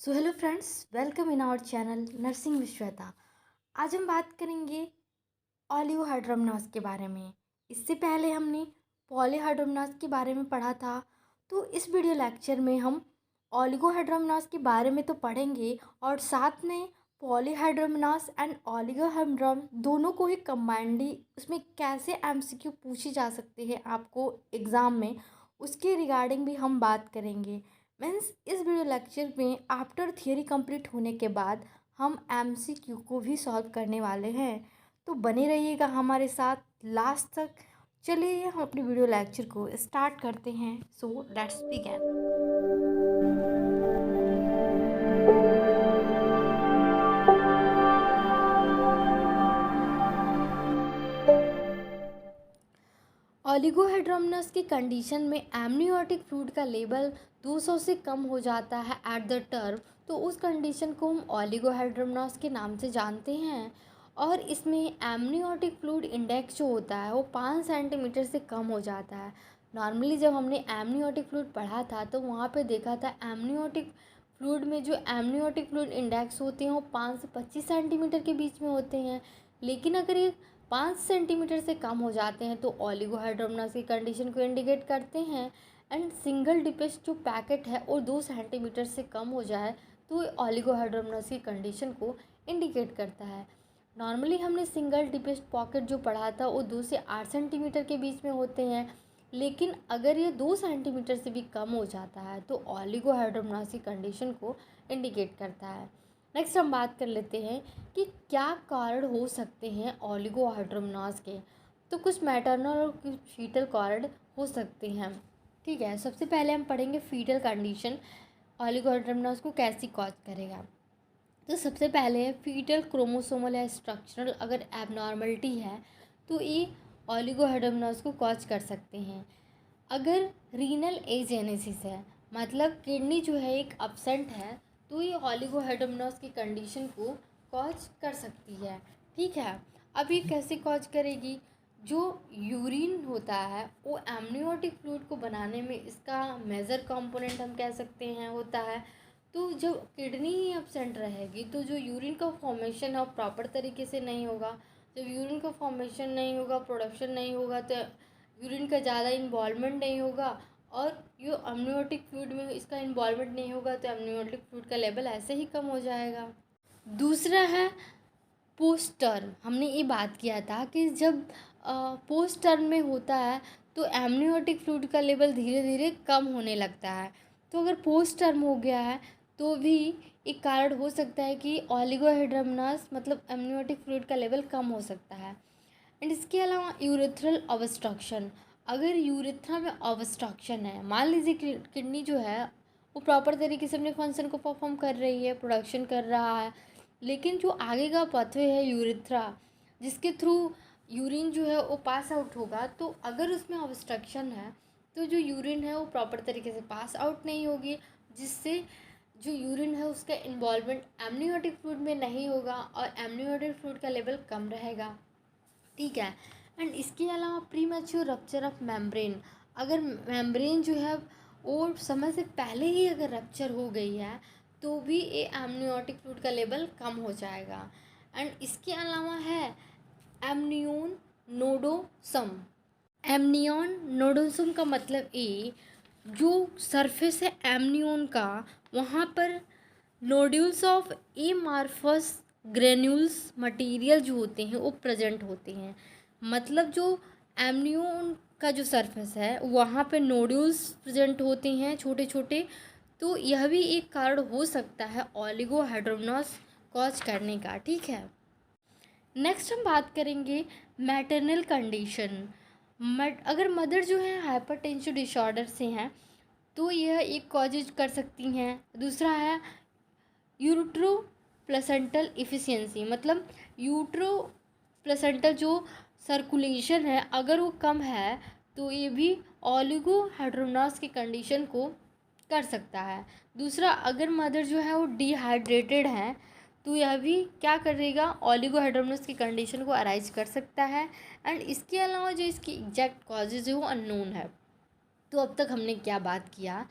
So hello friends, welcome in our channel nursing Vishwata. आज हम बात करेंगे ऑलिगोहाइड्रोमनास के बारे में। इससे पहले हमने पॉलीहाइड्रोमनास के बारे में पढ़ा था। तो इस वीडियो लेक्चर में हम ऑलिगोहाइड्रोमनास के बारे में तो पढ़ेंगे और साथ में पॉलीहाइड्रोमनास एंड ऑलिगोहाइड्रोम दोनों को ही कंबाइंडली उसमें कैसे एमसीक्यू पूछे जा सकते हैं आपको एग्ज़ाम में, उसके रिगार्डिंग भी हम बात करेंगे। मीन्स इस वीडियो लेक्चर में आफ्टर थियोरी कंप्लीट होने के बाद हम एमसीक्यू को भी सॉल्व करने वाले हैं। तो बने रहिएगा हमारे साथ लास्ट तक। चलिए हम अपनी वीडियो लेक्चर को स्टार्ट करते हैं। So let's begin. ऑलिगोहाइड्रोमनस की कंडीशन में एमनियोटिक फ्लूइड का लेवल 200 से कम हो जाता है एट द टर्म, तो उस कंडीशन को हम ऑलिगोहाइड्रोमनस के नाम से जानते हैं। और इसमें एमनियोटिक फ्लूइड इंडेक्स जो होता है वो 5 सेंटीमीटर से कम हो जाता है। नॉर्मली जब हमने एमनियोटिक फ्लूइड पढ़ा था तो वहाँ पे देखा था एमनियोटिक फ्लूइड में जो एमनियोटिक फ्लूइड इंडेक्स होते हैं वो 5 से 25 सेंटीमीटर के बीच में होते हैं। लेकिन अगर ये 5 सेंटीमीटर से कम हो जाते हैं तो ऑलिगोहाइड्रोमनस की कंडीशन को इंडिकेट करते हैं। एंड सिंगल डिपेस्ट जो पैकेट है और 2 सेंटीमीटर से कम हो जाए तो ऑलिगोहाइड्रोमनस की कंडीशन को इंडिकेट करता है। नॉर्मली हमने सिंगल डिपेस्ट पॉकेट जो पढ़ा था वो 2 से 8 सेंटीमीटर के बीच में होते हैं। लेकिन अगर ये 2 सेंटीमीटर से भी कम हो जाता है तो ऑलिगोहाइड्रोमनस की कंडीशन को इंडिकेट करता है। नेक्स्ट हम बात कर लेते हैं कि क्या कारण हो सकते हैं ऑलिगोहाइड्रोमनस के। तो कुछ मैटरनल और कुछ फीटल कारण हो सकते हैं। ठीक है, सबसे पहले हम पढ़ेंगे फीटल कंडीशन ऑलिगोहाइड्रोमनस को कैसी कॉज करेगा। तो सबसे पहले है फीटल क्रोमोसोमल या स्ट्रक्चरल अगर एबनॉर्मलिटी है तो ये ऑलिगोहाइड्रोमनस को कॉज कर सकते हैं। अगर रीनल एजेनेसिस है, मतलब किडनी जो है एक अपसेंट है, तो ये ऑलिगोहाइड्रोमनस की कंडीशन को कॉज कर सकती है। ठीक है, अब ये कैसे कॉज करेगी। जो यूरिन होता है वो एमनियोटिक फ्लूइड को बनाने में इसका मेजर कंपोनेंट हम कह सकते हैं होता है। तो जब किडनी ही अपसेंट रहेगी तो जो यूरिन का फॉर्मेशन है वो प्रॉपर तरीके से नहीं होगा। जब यूरिन का फॉर्मेशन नहीं होगा, प्रोडक्शन नहीं होगा, तो यूरिन का ज़्यादा इन्वॉल्वमेंट नहीं होगा और ये अमनियोटिक फ्लूइड में इसका इन्वॉल्वमेंट नहीं होगा तो अमनियोटिक फ्लूइड का लेवल ऐसे ही कम हो जाएगा। दूसरा है पोस्ट टर्म। हमने ये बात किया था कि जब पोस्ट टर्म में होता है तो एमनियोटिक फ्लूइड का लेवल धीरे धीरे कम होने लगता है। तो अगर पोस्ट टर्म हो गया है तो भी एक कारण हो सकता है कि ऑलिगोहाइड्रोमनस मतलब एमनियोटिक फ्लूइड का लेवल कम हो सकता है। एंड इसके अलावा यूरेथ्रल ऑब्स्ट्रक्शन। अगर यूरेथ्रा में ऑब्स्ट्रक्शन है, मान लीजिए किडनी जो है वो प्रॉपर तरीके से अपने फंक्शन को परफॉर्म कर रही है, प्रोडक्शन कर रहा है, लेकिन जो आगे का पाथवे है यूरेथ्रा जिसके थ्रू यूरिन जो है वो पास आउट होगा, तो अगर उसमें ऑब्स्ट्रक्शन है तो जो यूरिन है वो प्रॉपर तरीके से पास आउट नहीं होगी, जिससे जो यूरिन है उसका इन्वॉल्वमेंट एमनियोटिक फ्लूइड में नहीं होगा और एमनियोटिक फ्लूइड का लेवल कम रहेगा। ठीक है, एंड इसके अलावा प्रीमैच्योर रप्चर ऑफ मेम्ब्रेन। अगर मेम्ब्रेन जो है वो समय से पहले ही अगर रप्चर हो गई है तो भी ये एमनियोटिक फ्लूइड का लेवल कम हो जाएगा। एंड इसके अलावा है एमनियोन नोडोसम। एमनियोन नोडोसम का मतलब ये जो सरफेस है एमनियोन का, वहाँ पर nodules of amorphous granules material जो होते हैं वो प्रेजेंट होते हैं। मतलब जो एमनियोन का जो सरफेस है वहाँ पे नोड्यूल्स प्रेजेंट होते हैं छोटे छोटे। तो यह भी एक कारण हो सकता है ऑलिगोहाइड्रोमनस कॉज करने का। ठीक है, नेक्स्ट हम बात करेंगे मैटरनल कंडीशन। अगर मदर जो है हाइपरटेंशन डिसऑर्डर से हैं तो यह एक कॉजेज कर सकती हैं। दूसरा है यूट्रो प्लेसेंटल इफ़िशियंसी, मतलब यूट्रो प्लेसेंटल जो सर्कुलेशन है अगर वो कम है तो ये भी ऑलिगोहाइड्रोमनस की कंडीशन को कर सकता है। दूसरा, अगर मदर जो है वो डिहाइड्रेटेड है तो यह भी क्या करेगा, ऑलिगोहाइड्रोमनस की कंडीशन को अराइज कर सकता है। एंड इसके अलावा जो इसकी एग्जैक्ट कॉजेज है वो अननोन है। तो अब तक हमने क्या बात किया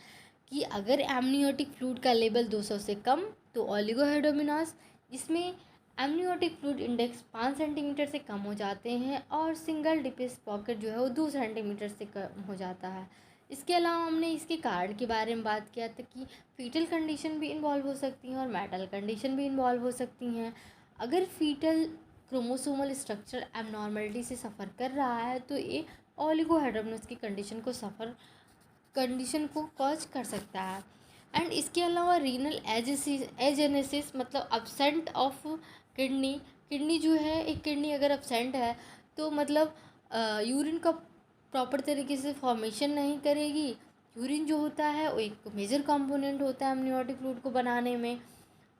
कि अगर एमनियोटिक फ्लूइड का लेवल 200 से कम तो ओलिगोहाइड्रोमिनोस, इसमें एमनियोटिक फ्लूइड इंडेक्स 5 सेंटीमीटर से कम हो जाते हैं और सिंगल डिपेस पॉकेट जो है वो 2 सेंटीमीटर से कम हो जाता है। इसके अलावा हमने इसके कारण के बारे में बात किया था कि फीटल कंडीशन भी इन्वॉल्व हो सकती हैं और मेटल कंडीशन भी इन्वॉल्व हो सकती हैं। अगर फीटल क्रोमोसोमल स्ट्रक्चर एबनॉर्मलिटी से सफ़र कर रहा है तो ये ओलिगोहाइड्रोमिनोस की कंडीशन को कॉज कर सकता है। एंड इसके अलावा रीनल एजेनेसिस मतलब अब्सेंट ऑफ किडनी जो है, एक किडनी अगर अब्सेंट है तो मतलब यूरिन का प्रॉपर तरीके से फॉर्मेशन नहीं करेगी। यूरिन जो होता है वो एक मेजर कंपोनेंट होता है एमनियोटिक फ्लूइड को बनाने में।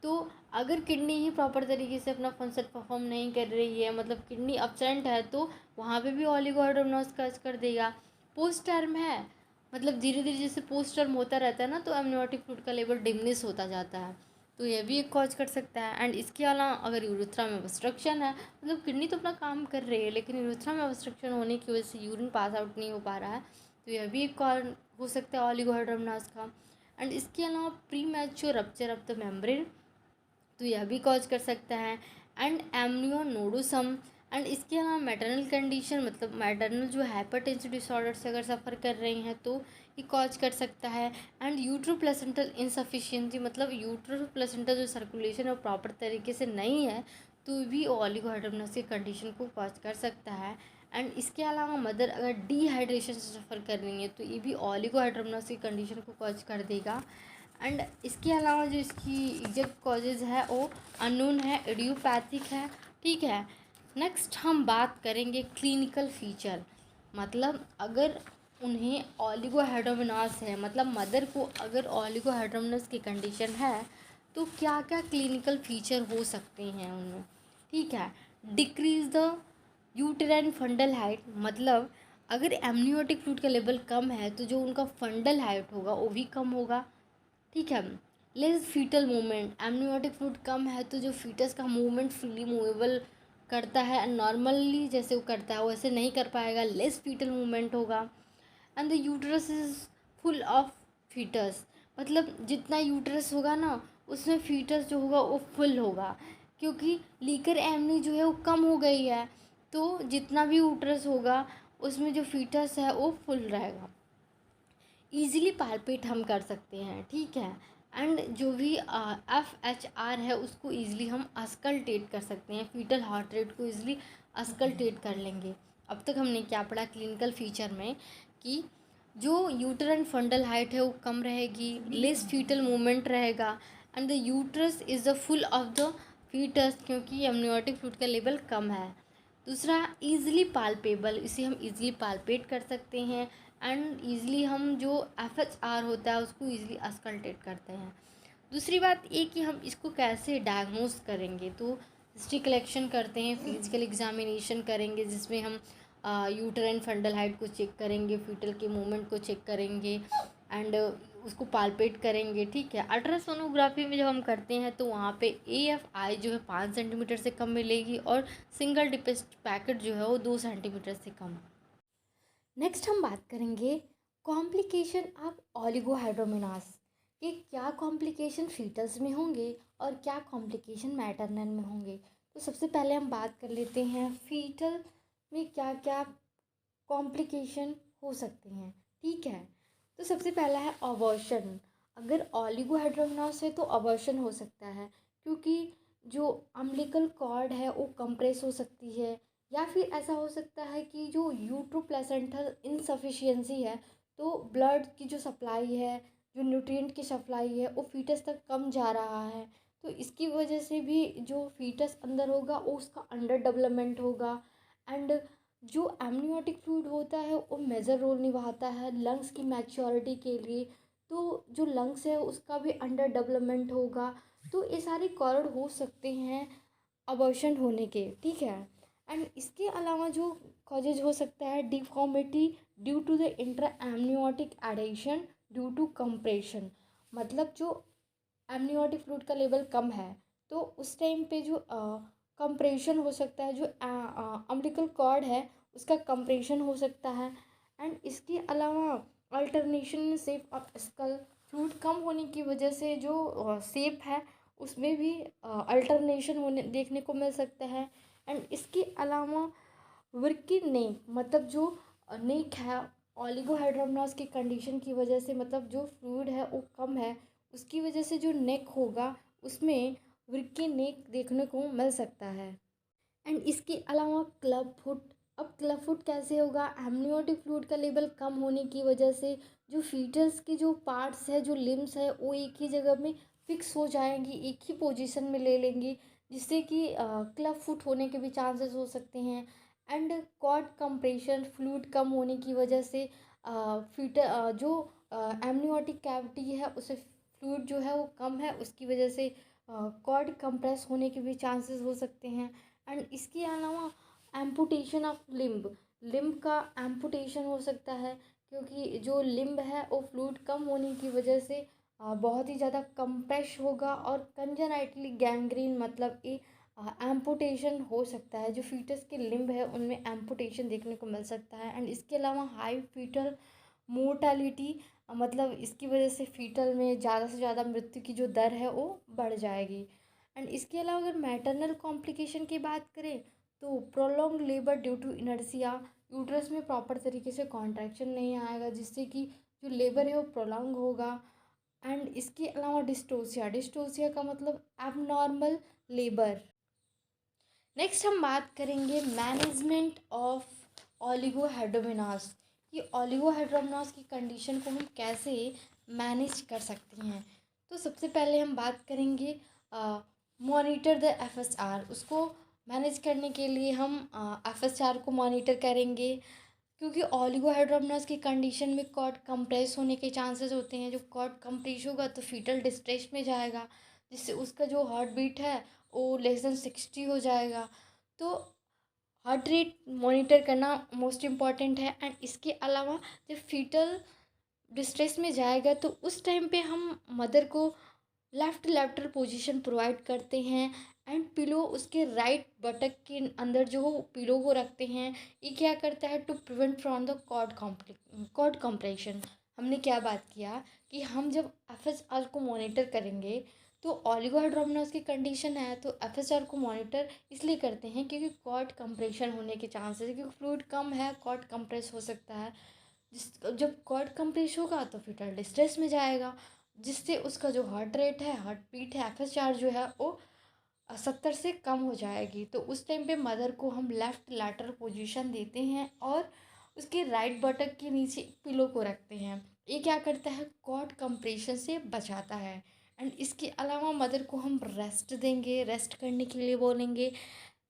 तो अगर किडनी ही प्रॉपर तरीके से अपना फंक्शन परफॉर्म नहीं कर रही है, मतलब किडनी अब्सेंट है, तो वहाँ पे भी ओलिगोहाइड्रोमिनोस कज कर देगा। पोस्ट टर्म है, मतलब धीरे धीरे जैसे पोस्ट टर्म होता रहता है ना, तो एमनियोटिक फ्लूइड का लेवल डिमिनिश होता जाता है, तो यह भी एक कॉज कर सकता है। एंड इसके अलावा अगर यूरेथ्रा में ऑब्स्ट्रक्शन है, मतलब किडनी तो अपना काम कर रही है लेकिन यूरेथ्रा में ऑब्स्ट्रक्शन होने की वजह से यूरिन पास आउट नहीं हो पा रहा है, तो यह भी एक कारण हो सकता है ओलिगोहाइड्रोमिनोस का। एंड इसके अलावा pre mature rupture of the membrane, तो यह भी कॉज कर सकता है। एंड एमनियोनोडोसम, एंड इसके अलावा मैटरनल कंडीशन मतलब मैटरनल जो हाइपरटेंसिव डिसऑर्डर से अगर सफ़र कर रही हैं तो ये कॉज कर सकता है। एंड यूट्रो प्लेसेंटल इनसफिशिएंसी मतलब यूट्रो प्लेसेंटल जो सर्कुलेशन और प्रॉपर तरीके से नहीं है तो भी ओलिगोहाइड्रोमिनोस की कंडीशन को कॉज कर सकता है। एंड इसके अलावा मदर अगर डिहाइड्रेशन से सफ़र कर रही है तो ये भी ओलिगोहाइड्रोमिनोस की कंडीशन को कॉज कर देगा। एंड इसके अलावा जो इसकी एग्जैक्ट कॉजेज़ है वो अननोन है, इडियोपैथिक है, ठीक है। नेक्स्ट हम बात करेंगे क्लिनिकल फीचर, मतलब अगर उन्हें ओलिगोहाइड्रोमिनोस है, मतलब मदर को अगर ओलिगोहाइड्रोमिनोस की कंडीशन है तो क्या क्या क्लिनिकल फीचर हो सकते हैं उनमें, ठीक है। Decrease the uterine fundal height, मतलब अगर एमनियोटिक फ्लूइड का लेवल कम है तो जो उनका फंडल हाइट होगा वो भी कम होगा, ठीक है। Less fetal movement, amniotic fluid कम है तो जो फीटस का मूवमेंट फ्रीली मूवेबल करता है नॉर्मली जैसे वो करता है वैसे नहीं कर पाएगा, लेस फीटल मूवमेंट होगा। And the uterus is full of foetus, मतलब जितना यूट्रस होगा ना उसमें फीटस जो होगा वो फुल होगा, क्योंकि लीकर एमनी जो है वो कम हो गई है, तो जितना भी यूट्रस होगा उसमें जो फीटस है वो फुल रहेगा। ईज़िली पाल्पेट हम कर सकते हैं, ठीक है। एंड जो भी FHR है उसको ईज़िली हम अस्कल्टेट कर सकते हैं, फीटल हार्ट रेट को ईज़िली अस्कल्टेट कर लेंगे। अब तक हमने क्या पढ़ा क्लिनिकल फीचर में कि जो यूटरन फंडल हाइट है वो कम रहेगी, लेस फीटल मूवमेंट रहेगा, and the uterus is the full of the foetus क्योंकि एमनियोटिक फ्लूइड का लेवल कम है। दूसरा ईज़िली पाल्पेबल, इसे हम ईज़िली पाल्पेट कर सकते हैं। एंड ईज़िली हम जो FHR होता है उसको ईज़िली अस्कल्टेट करते हैं। दूसरी बात ये कि हम इसको कैसे डायग्नोस करेंगे, तो हिस्ट्री कलेक्शन करते हैं, फिजिकल एग्जामिनेशन करेंगे जिसमें हम यूटराइन फंडल हाइट को चेक करेंगे, फीटल के मूवमेंट को चेक करेंगे एंड उसको पाल्पेट करेंगे, ठीक है। अल्ट्रासोनोग्राफी में जब हम करते हैं तो वहाँ पे AFI जो है 5 सेंटीमीटर से कम मिलेगी और सिंगल डिपेस्ट पैकेट जो है वो 2 सेंटीमीटर से कम। नेक्स्ट हम बात करेंगे कॉम्प्लिकेशन ऑफ ओलिगोहाइड्रोमिनोस, कि क्या कॉम्प्लिकेशन फीटल्स में होंगे और क्या कॉम्प्लिकेशन मैटरनल में होंगे। तो सबसे पहले हम बात कर लेते हैं फीटल में क्या क्या कॉम्प्लिकेशन हो सकते हैं, ठीक है। तो सबसे पहला है अबॉर्शन, अगर ओलिगोहाइड्रोमिनोस है तो अबॉर्शन हो सकता है क्योंकि जो अम्बिलिकल कॉर्ड है वो कंप्रेस हो सकती है, या फिर ऐसा हो सकता है कि जो यूट्रोप्लेसेंटल इनसफिशियंसी है, तो ब्लड की जो सप्लाई है, जो न्यूट्रिएंट की सप्लाई है वो फीटस तक कम जा रहा है, तो इसकी वजह से भी जो फीटस अंदर होगा वो उसका अंडर डेवलपमेंट होगा। एंड जो एमनियोटिक फ्लूइड होता है वो मेजर रोल निभाता है लंग्स की मैच्योरिटी के लिए, तो जो लंग्स है उसका भी अंडर डेवलपमेंट होगा, तो ये सारे कारण हो सकते हैं अबॉर्शन होने के, ठीक है। एंड इसके अलावा जो कॉजेज हो सकता है deformity due to the intra amniotic adhesion due to compression, मतलब जो एमनियोटिक फ्लूइड का लेवल कम है तो उस टाइम पे जो कंप्रेशन हो सकता है, जो अम्बिलिकल कॉर्ड है उसका कंप्रेशन हो सकता है। एंड इसके अलावा alternation shape of skull, fluid कम होने की वजह से जो शेप है उसमें भी अल्टरनेशन होने देखने को मिल सकता है। एंड इसके अलावा वर्की नेक मतलब जो नेक है ओलिगोहाइड्रोमनोस की कंडीशन की वजह से, मतलब जो फ्लूइड है वो कम है, उसकी वजह से जो नेक होगा उसमें वर्की नेक देखने को मिल सकता है। एंड इसके अलावा क्लब फुट। अब क्लब फुट कैसे होगा? एमनियोटिक फ्लूइड का लेवल कम होने की वजह से जो फीटस के जो पार्ट्स है, जो लिम्स है, वो एक ही जगह में फिक्स हो जाएंगी, एक ही पोजीशन में ले लेंगी, जिससे कि क्लब फुट होने के भी चांसेस हो सकते हैं। एंड कॉर्ड कंप्रेशन, फ्लूइड कम होने की वजह से जो एमनियोटिक कैविटी है उसे फ्लूइड जो है वो कम है, उसकी वजह से कॉर्ड कंप्रेस होने के भी चांसेस हो सकते हैं। एंड इसके अलावा एम्पुटेशन ऑफ लिम्ब, लिम्ब का एम्पुटेशन हो सकता है, क्योंकि जो लिम्ब है वो फ्लूइड कम होने की वजह से बहुत ही ज़्यादा कंप्रेस होगा और कंजेनाइटली गैंग्रीन मतलब कि एम्पुटेशन हो सकता है। जो फीटस के लिम्ब है उनमें एम्पुटेशन देखने को मिल सकता है। एंड इसके अलावा हाई फीटल मोर्टालिटी, मतलब इसकी वजह से फीटल में ज़्यादा से ज़्यादा मृत्यु की जो दर है वो बढ़ जाएगी। एंड इसके अलावा अगर मैटरनल कॉम्प्लिकेशन की बात करें तो prolong labour due to inertia, uterus में प्रॉपर तरीके से कॉन्ट्रैक्शन नहीं आएगा, जिससे कि जो लेबर है वो प्रोलॉन्ग होगा। एंड इसके अलावा डिस्टोसिया, डिस्टोसिया का मतलब एबनॉर्मल लेबर। नेक्स्ट हम बात करेंगे मैनेजमेंट ऑफ ओलिगोहाइड्रोमेनास, कि ओलिगोहाइड्रोमेनास की कंडीशन को हम कैसे मैनेज कर सकते हैं। तो सबसे पहले हम बात करेंगे मॉनिटर द एफएसआर। उसको मैनेज करने के लिए हम एफएसआर को मॉनिटर करेंगे, क्योंकि ओलिगोहाइड्रोमेनास की कंडीशन में कॉर्ड कंप्रेस होने के चांसेस होते हैं। जब कॉर्ड कंप्रेस होगा तो फीटल डिस्ट्रेस में जाएगा, जिससे उसका जो हार्ट बीट है वो <60 हो जाएगा। तो हार्ट रेट मॉनिटर करना मोस्ट इम्पॉर्टेंट है। एंड इसके अलावा जब फीटल डिस्ट्रेस में जाएगा तो उस टाइम पे हम मदर को लेफ्ट लेफ्टर पोजीशन प्रोवाइड करते हैं। एंड पिलो उसके राइट बटक के अंदर जो हो पिलो को रखते हैं। ये क्या करता है? To prevent from the cord compression. हमने क्या बात किया कि हम जब एफएसआर को मॉनिटर करेंगे तो ओलिगोहाइड्रोमेनास की कंडीशन है तो एफएसआर को मॉनिटर इसलिए करते हैं क्योंकि कॉर्ड कंप्रेशन होने के चांसेस है, क्योंकि फ्लूइड कम है, कॉर्ड कंप्रेस हो सकता है। जब कॉर्ड कंप्रेस होगा तो फीटल डिस्ट्रेस में जाएगा, जिससे उसका जो हार्ट रेट है, हार्ट बीट है, एफएसआर जो है वो 70 से कम हो जाएगी। तो उस टाइम पे मदर को हम लेफ्ट लैटरल पोजीशन देते हैं और उसके राइट बटक के नीचे पिलो को रखते हैं। ये क्या करता है? कॉर्ड कंप्रेशन से बचाता है। एंड इसके अलावा मदर को हम रेस्ट देंगे, रेस्ट करने के लिए बोलेंगे।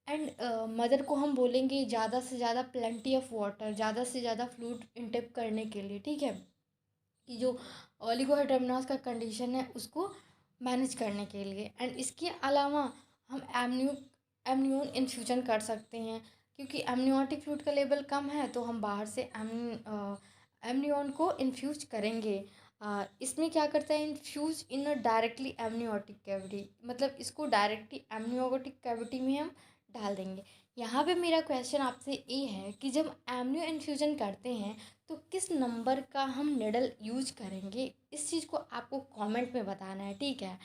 एंड मदर को हम बोलेंगे ज़्यादा से ज़्यादा प्लेंटी ऑफ वाटर, ज़्यादा से ज़्यादा फ्लूइड इनटेक करने के लिए, ठीक है, कि जो ओलिगोहाइड्रोमेनास का कंडीशन है उसको मैनेज करने के लिए। एंड इसके अलावा हम एमनियोन इन्फ्यूजन कर सकते हैं, क्योंकि एमनियोटिक फ्लूइड का लेवल कम है तो हम बाहर से एमनियोन को इन्फ्यूज करेंगे। इसमें क्या करता है? Infuse in a directly amniotic cavity, मतलब इसको डायरेक्टली एमनियोटिक कैविटी में हम डाल देंगे। यहाँ पे मेरा क्वेश्चन आपसे ये है कि जब एमनियो इन्फ्यूजन करते हैं तो किस नंबर का हम निडल यूज करेंगे? इस चीज़ को आपको कमेंट में बताना है, ठीक है।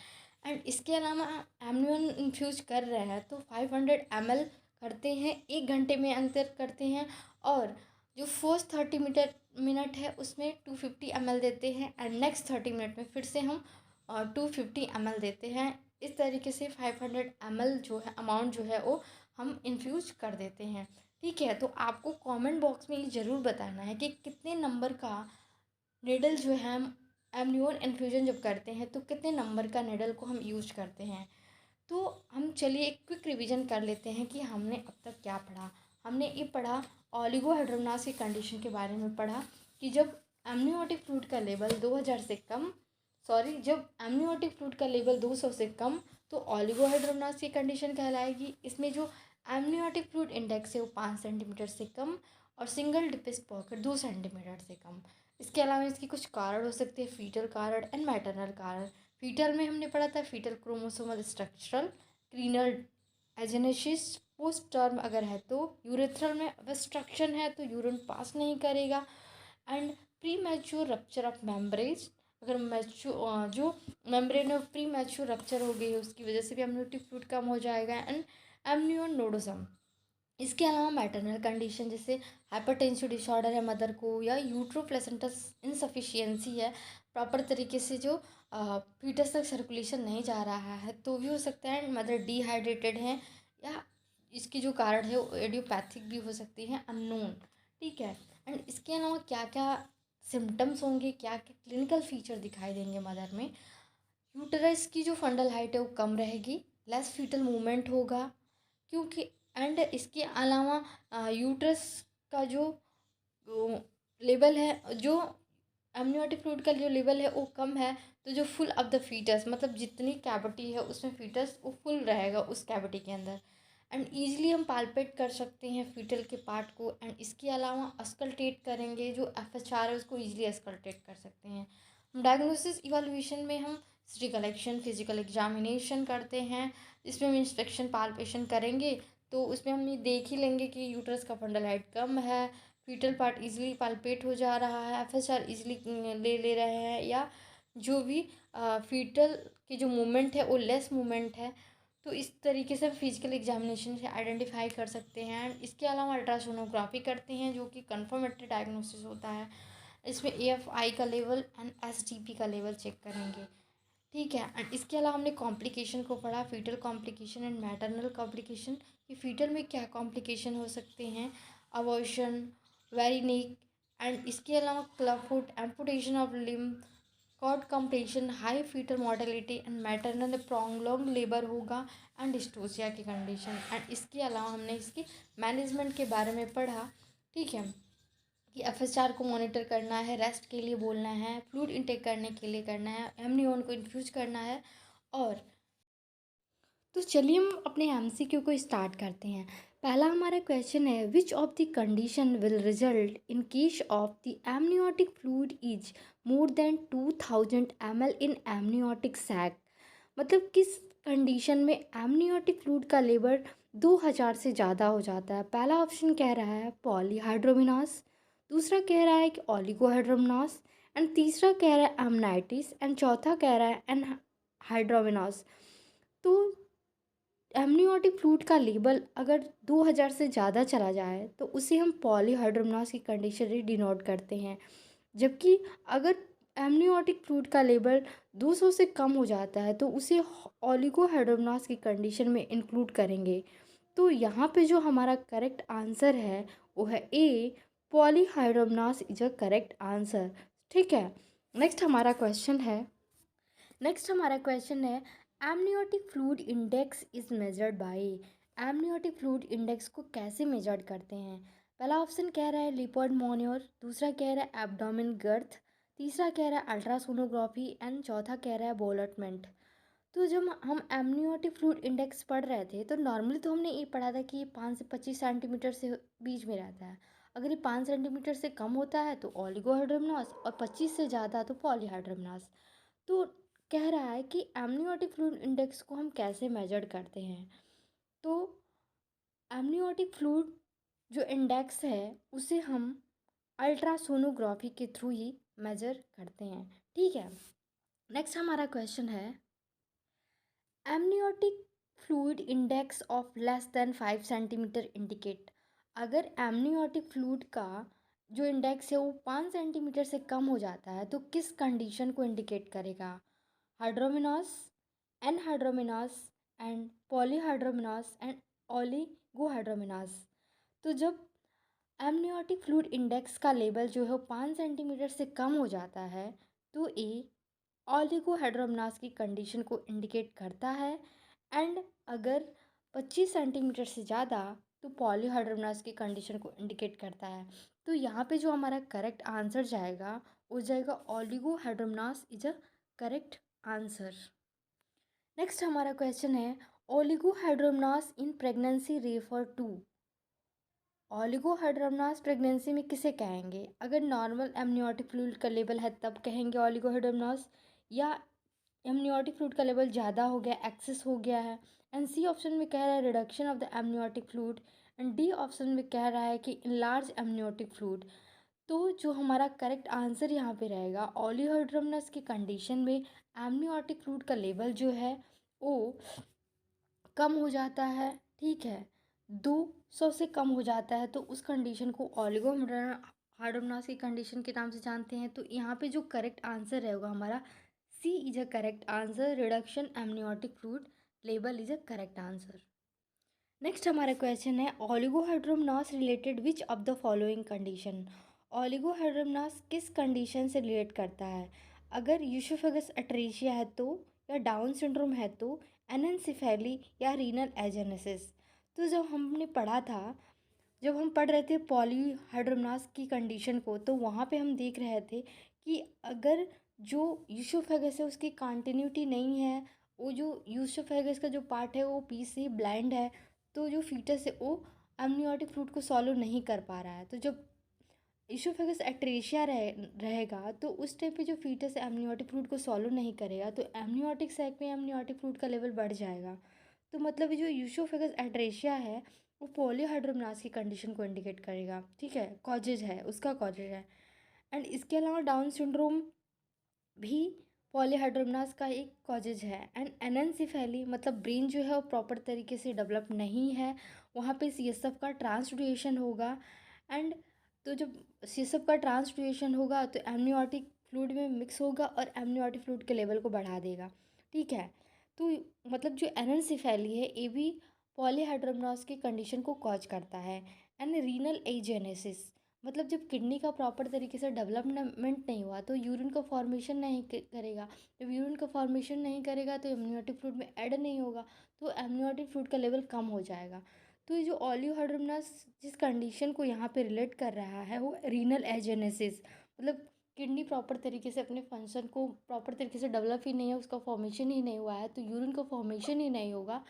एंड इसके अलावा एमनियन इन्फ्यूज कर रहे हैं तो 500 ml करते हैं, 1 घंटे में अंतर करते हैं। और जो फर्स्ट 30 मिनट है उसमें 250 ml देते हैं एंड नेक्स्ट 30 मिनट में फिर से हम 250 ml देते हैं। इस तरीके से 500 ml जो है अमाउंट जो है वो हम इन्फ्यूज कर देते हैं, ठीक है। तो आपको कमेंट बॉक्स में ये ज़रूर बताना है कि कितने नंबर का निडल जो है हम एमनियोन इन्फ्यूजन जब करते हैं तो कितने नंबर का निडल को हम यूज करते हैं। तो हम चलिए एक क्विक रिवीजन कर लेते हैं कि हमने अब तक क्या पढ़ा। हमने ये पढ़ा ओलिगोहाइड्रोमेनास की कंडीशन के बारे में पढ़ा कि जब एमनियोटिक फ्लूइड का लेवल 2000 से कम जब एमनियोटिक फ्लूइड का लेवल 200 से कम तो ओलिगोहाइड्रोमेनास की कंडीशन कहलाएगी। इसमें जो एमनियोटिक फ्लूइड इंडेक्स है वो 5 सेंटीमीटर से कम और सिंगल डिपिस्ट पॉकेट 2 सेंटीमीटर से कम। इसके अलावा इसके कुछ कारण हो सकते हैं, फीटल कारण एंड मैटरनल कारण। फीटल में हमने पढ़ा था fetal chromosomal structural, renal agenesis post term अगर है तो, यूरेथ्रल में ऑब्स्ट्रक्शन है तो यूरिन पास नहीं करेगा and pre mature rupture of membrane अगर जो मेम्ब्रेन में प्री मैच्योर रप्चर हो गई है उसकी वजह से भी एमनियोटिक फ्लूइड कम हो जाएगा। एंड एमनियोन नोडोसम, इसके अलावा मैटरनल कंडीशन जैसे हाइपरटेंसिव डिसऑर्डर है मदर को, या यूट्रो प्लेसेंटस इनसफिशियंसी है, प्रॉपर तरीके से जो फीटस तक सर्कुलेशन नहीं जा रहा है तो भी हो सकता है। एंड मदर डिहाइड्रेटेड है, या इसकी जो कारण है वो एडियोपैथिक भी हो सकती है, अननोन। ठीक है। एंड इसके अलावा क्या क्या सिम्टम्स होंगे, क्या क्या क्लिनिकल फीचर दिखाई देंगे मदर में। यूटरस की जो फंडल हाइट है वो कम रहेगी, लेस फीटल मूवमेंट होगा, क्योंकि एंड इसके अलावा यूट्रस का जो लेवल है, जो एमनियोटिक फ्लूइड का जो लेवल है वो कम है, तो जो फुल ऑफ द फीटस, मतलब जितनी कैविटी है उसमें फीटस वो फुल रहेगा उस कैविटी के अंदर। एंड ईजिली हम पाल्पेट कर सकते हैं फीटल के पार्ट को। एंड इसके अलावा अस्कल्टेट करेंगे, जो FHR है उसको ईजिली अस्कल्टेट कर सकते हैं। हम डायग्नोसिस इवैल्यूएशन में हम हिस्ट्री कलेक्शन, फिजिकल एग्जामिनेशन करते हैं, जिसमें हम इंस्पेक्शन पाल्पेशन करेंगे तो उसमें हम ये देख ही लेंगे कि यूट्रस का फंडल हाइट कम है, फीटल पार्ट इजीली पाल्पेट हो जा रहा है, FHR इजीली ले रहे हैं, या जो भी फीटल की जो मूवमेंट है वो लेस मूवमेंट है। तो इस तरीके से फिजिकल एग्जामिनेशन से आइडेंटिफाई कर सकते हैं। इसके अलावा अल्ट्रासोनोग्राफी करते हैं जो कि कंफर्मेटरी डायग्नोसिस होता है। इसमें AFI का लेवल एंड SDP का लेवल चेक करेंगे। ठीक है। एंड इसके अलावा हमने कॉम्प्लिकेशन को पढ़ा, foetal complication and maternal complication, कि फीटल में क्या कॉम्प्लिकेशन हो सकते हैं, अबॉर्शन, वेरिनिक, एंड इसके अलावा club foot, amputation of limb, cord compression, high fetal mortality, and maternal प्रोंगलोंग लेबर होगा, एंड डिस्टोसिया की कंडीशन। एंड इसके अलावा हमने इसकी मैनेजमेंट के बारे में पढ़ा। ठीक है, कि FHR को मॉनिटर करना है, रेस्ट के लिए बोलना है, फ्लूइड इनटेक करने के लिए करना है, एमनियोन को इन्फ्यूज करना है। और तो चलिए हम अपने MCQ को स्टार्ट करते हैं। पहला हमारा क्वेश्चन है, which of the condition will result in case of the amniotic fluid is more than 2000 ml in amniotic sac. मतलब किस कंडीशन में एमनियोटिक फ्लूइड का लेवल 2000 से ज़्यादा हो जाता है। पहला ऑप्शन कह रहा है पॉलीहाइड्रोमिनास, दूसरा कह रहा है कि ओलिगोहाइड्रोमिनास, एंड तीसरा कह रहा है एमनाइटिस, एंड चौथा कह रहा है एनहाइड्रोमिनास। तो एमनियोटिक फ्लूइड का लेवल अगर 2000 से ज़्यादा चला जाए तो उसे हम पॉलीहाइड्रोमिनास की कंडीशन से डिनोट करते हैं। जबकि अगर एमनियोटिक फ्लूइड का लेवल 200 से कम हो जाता है तो उसे ओलिगोहाइड्रोमिनास की कंडीशन में इंक्लूड करेंगे। तो यहाँ पे जो हमारा करेक्ट आंसर है वो है ए, पॉलीहाइड्रोमिनास इज अ करेक्ट आंसर। ठीक है। नेक्स्ट हमारा क्वेश्चन है amniotic fluid index is measured by. Amniotic fluid index को कैसे मेजर्ड करते हैं। पहला ऑप्शन कह रहा है लिपॉइड मोन्योर, दूसरा कह रहा है एब्डोमेन गर्थ, तीसरा कह रहा है अल्ट्रासोनोग्राफी, एंड चौथा कह रहा है बोलटमेंट। तो जब हम एमनियोटिक फ्लूइड इंडेक्स पढ़ रहे थे तो नॉर्मली तो हमने ये पढ़ा था कि ये 5 से 25 सेंटीमीटर से बीच में रहता है। अगर ये 5 सेंटीमीटर से कम होता है तो ओलिगोहाइड्रोमिनास, और 25 से ज़्यादा तो पॉलीहाइड्रोमिनास। तो कह रहा है कि एमनियोटिक फ्लूइड इंडेक्स को हम कैसे मेजर करते हैं। तो एमनियोटिक फ्लूइड जो इंडेक्स है उसे हम अल्ट्रासोनोग्राफी के थ्रू ही मेजर करते हैं। ठीक है। नेक्स्ट हमारा क्वेश्चन है amniotic fluid index of less than 5 centimetre indicate. अगर एमनियोटिक फ्लूइड का जो इंडेक्स है वो 5 सेंटीमीटर से कम हो जाता है तो किस कंडीशन को इंडिकेट करेगा। हाइड्रोमिनास, एनहाइड्रोमिनास, एंड पॉलीहाइड्रोमिनास, एंड ओलिगोहाइड्रोमिनास। तो जब एमनियोटिक फ्लूइड इंडेक्स का लेवल जो है वो 5 सेंटीमीटर से कम हो जाता है तो ए ओलिगोहाइड्रोमिनास की कंडीशन को इंडिकेट करता है। एंड अगर 25 सेंटीमीटर से ज़्यादा तो पॉलीहाइड्रोमिनास की कंडीशन को इंडिकेट करता है। तो यहाँ पे जो हमारा करेक्ट आंसर जाएगा वो जाएगा oligohydramnios is a correct answer. Next हमारा क्वेश्चन है oligohydramnios in pregnancy refer to. Oligohydramnios pregnancy में किसे कहेंगे। अगर नॉर्मल एमनियोटिक फ्लूइड का लेवल है तब कहेंगे ओलिगोहाइड्रोमिनास, या एमनियोटिक फ्लूइड का लेवल ज़्यादा हो गया, एक्सेस हो गया है। एंड सी ऑप्शन में कह रहा है reduction of the amniotic fluid, and D option में कह रहा है कि इनलार्ज एमनियोटिक फ्लूइड। तो जो हमारा करेक्ट आंसर यहाँ पे रहेगा, ओलिगोहाइड्रोमनस की कंडीशन में एमनियोटिक फ्लूइड का लेवल जो है वो कम हो जाता है। ठीक है, 200 से कम हो जाता है, तो उस कंडीशन को ओलिगोहाइड्रोमनस की कंडीशन के नाम से जानते हैं। तो यहाँ पे जो करेक्ट आंसर रहेगा हमारा C is a correct answer, reduction amniotic fluid level is a correct answer. Next हमारा क्वेश्चन है, oligohydramnios related which of the following condition. Oligohydramnios किस कंडीशन से रिलेट करता है? अगर यूसोफेगस अट्रेशिया है तो, या डाउन सिंड्रोम है तो, एनेंसेफेली या रीनल एजेनेसिस। तो जब हमने पढ़ा था, जब हम पढ़ रहे थे पॉलीहाइड्रोमनस की कंडीशन को, तो वहाँ पे हम देख रहे थे कि अगर जो यूसोफेगस है उसकी कंटिन्यूटी नहीं है, वो जो यूसोफेगस का जो पार्ट है वो पीस से ब्लाइंड है, तो जो फीटस है वो एमनियोटिक फ्लूइड को सॉलो नहीं कर पा रहा है। तो जब ईसोफेगस एट्रेशिया रहेगा तो उस टाइम पे जो फीटस एमनियोटिक फ्लूइड को सॉलो नहीं करेगा, तो एमनियोटिक सैक में एमनियोटिक फ्लूइड का लेवल बढ़ जाएगा। तो मतलब ये जो यूसोफेगस एट्रेशिया है वो पॉलीहाइड्रोमनस की कंडीशन को इंडिकेट करेगा। ठीक है, कॉजेज है, उसका कॉजेज है। एंड इसके अलावा डाउन सिंड्रोम भी पॉलीहाइड्रोमनस का एक कॉजेज है। एंड एनेंसेफेली मतलब ब्रेन जो है वो प्रॉपर तरीके से डेवलप नहीं है, वहाँ पे सीएसएफ का ट्रांसड्यूएशन होगा। एंड तो जब सीएसएफ का ट्रांसड्यूएशन होगा तो एमनियोटिक फ्लूइड में मिक्स होगा और एमनियोटिक फ्लूइड के लेवल को बढ़ा देगा। ठीक है, तो मतलब जो एनेंसेफेली है ये भी पॉलीहाइड्रोमनस की कंडीशन को कॉज करता है। एंड रीनल एजेनेसिस मतलब जब किडनी का प्रॉपर तरीके से डेवलपमेंट नहीं हुआ तो यूरिन का फॉर्मेशन नहीं करेगा। जब यूरिन का फॉर्मेशन नहीं करेगा तो एमनियोटिक फ्लूइड में ऐड नहीं होगा, तो एमनियोटिक फ्लूइड का लेवल कम हो जाएगा। तो ये जो ओलिगोहाइड्रोमनस जिस कंडीशन को यहाँ पे रिलेट कर रहा है वो रीनल एजेनेसिस, मतलब किडनी प्रॉपर तरीके से अपने फंक्शन को प्रॉपर तरीके से डेवलप ही नहीं है, उसका फॉर्मेशन ही नहीं हुआ है, तो यूरिन का फॉर्मेशन ही नहीं होगा,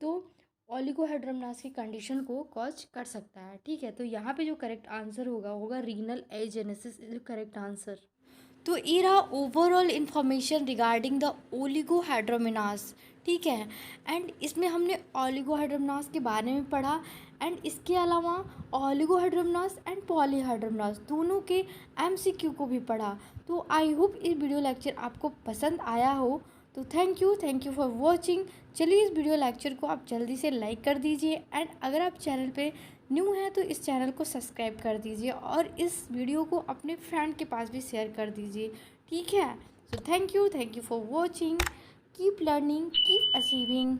तो ओलिगोहाइड्रोमनस की कंडीशन को कॉज कर सकता है। ठीक है, तो यहाँ पे जो करेक्ट आंसर होगा renal agenesis is correct answer. तो ये रहा ओवरऑल इन्फॉर्मेशन रिगार्डिंग द ओलिगोहाइड्रोमनस। ठीक है, एंड इसमें हमने ओलिगोहाइड्रोमनस के बारे में पढ़ा, एंड इसके अलावा ओलिगोहाइड्रोमनस एंड पॉलीहाइड्रोमनस दोनों के एमसीक्यू को भी पढ़ा। तो आई होप ये वीडियो लेक्चर आपको पसंद आया हो। तो थैंक यू फॉर वॉचिंग। चलिए इस वीडियो लेक्चर को आप जल्दी से लाइक कर दीजिए, एंड अगर आप चैनल पे न्यू है तो इस चैनल को सब्सक्राइब कर दीजिए और इस वीडियो को अपने फ्रेंड के पास भी शेयर कर दीजिए। ठीक है, so thank you for watching. Keep learning, keep achieving.